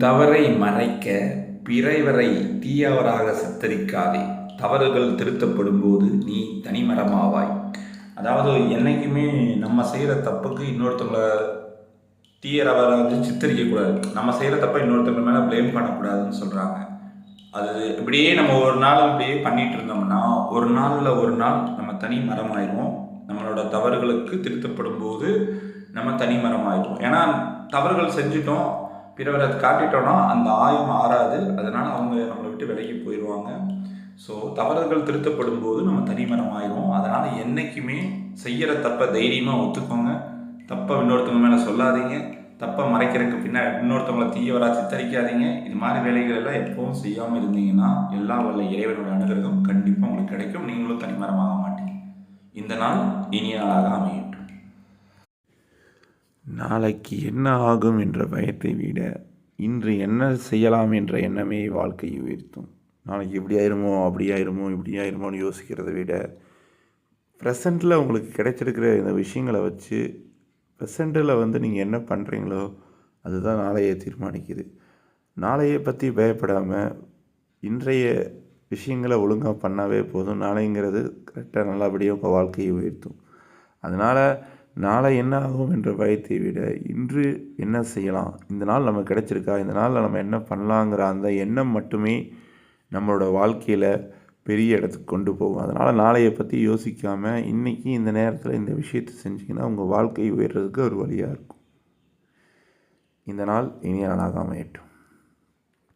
தவறை மறைக்க பிறரை தீயவராக சித்தரிக்காதே. தவறுகள் திருத்தப்படும்போது நீ தனிமரமாவாய். அதாவது என்னைக்குமே நம்ம செய்கிற தப்புக்கு இன்னொருத்தவங்கள தீயவரை வந்து சித்தரிக்கக்கூடாது. நம்ம செய்கிற தப்பை இன்னொருத்தவங்க மேலே ப்ளேம் பண்ணக்கூடாதுன்னு சொல்கிறாங்க. அது இப்படியே நம்ம ஒரு நாள் இப்படியே பண்ணிட்டு இருந்தோம்னா ஒரு நாள் நம்ம தனி மரமாயிடுவோம். நம்மளோட தவறுகளுக்கு திருத்தப்படும் போது நம்ம தனி மரமாயிடுவோம். ஏன்னா தவறுகள் செஞ்சுட்டோம், பிறவர் அதை காட்டிட்டோன்னா அந்த ஆயம் ஆறாது. அதனால் அவங்க நம்மளை விட்டு விலகி போயிடுவாங்க. ஸோ தவறுகள் திருத்தப்படும் போது நம்ம தனிமரம் ஆயிடுவோம். அதனால் என்றைக்குமே செய்கிற தப்பை தைரியமாக ஒத்துக்கோங்க. தப்பை இன்னொருத்தவங்க மேலே சொல்லாதீங்க. தப்பை மறைக்கிறதுக்கு பின்னாடி இன்னொருத்தவங்களை தீயவராக சித்தரிக்காதீங்க. இது மாதிரி வேலைகள் எல்லாம் எப்பவும் செய்யாமல் இருந்தீங்கன்னா எல்லா வல்ல இறைவனுடைய அனுகிரகம் கண்டிப்பாக உங்களுக்கு கிடைக்கும். நீங்களும் தனிமரமாக மாட்டீங்க. இந்த நாள் இனிய நாளாக அமையட்டும். நாளைக்கு என்ன ஆகும் என்ற பயத்தை விட இன்று என்ன செய்யலாம் என்ற எண்ணமே வாழ்க்கையை உயர்த்தும். நாளைக்கு இப்படி ஆயிருமோ அப்படி ஆயிருமோ இப்படி ஆயிருமோன்னு யோசிக்கிறத விட ப்ரெசண்ட்டில் உங்களுக்கு கிடைச்சிருக்கிற இந்த விஷயங்களை வச்சு ப்ரெசண்ட்டில் நீங்கள் என்ன பண்ணுறீங்களோ அதுதான் நாளையை தீர்மானிக்குது. நாளையை பற்றி பயப்படாமல் இன்றைய விஷயங்களை ஒழுங்காக பண்ணாவே போதும். நாளைங்கிறது கரெக்டாக நல்லபடியாக உங்கள் வாழ்க்கையை உயர்த்தும். அதனால் நாளை என்ன ஆகும் என்ற பயத்தை விட இன்று என்ன செய்யலாம், இந்த நாள் நமக்கு கிடைச்சிருக்கா, இந்த நாளில் நம்ம என்ன பண்ணலாங்கிற அந்த எண்ணம் மட்டுமே நம்மளோட வாழ்க்கையில் பெரிய இடத்துக்கு கொண்டு போகும். அதனால் நாளையை பற்றி யோசிக்காமல் இன்றைக்கி இந்த நேரத்தில் இந்த விஷயத்தை செஞ்சிங்கன்னா உங்கள் வாழ்க்கை உயர்றதுக்கு ஒரு வழியாக இருக்கும். இந்த நாள் இனிய நாளாக அமையட்டும்.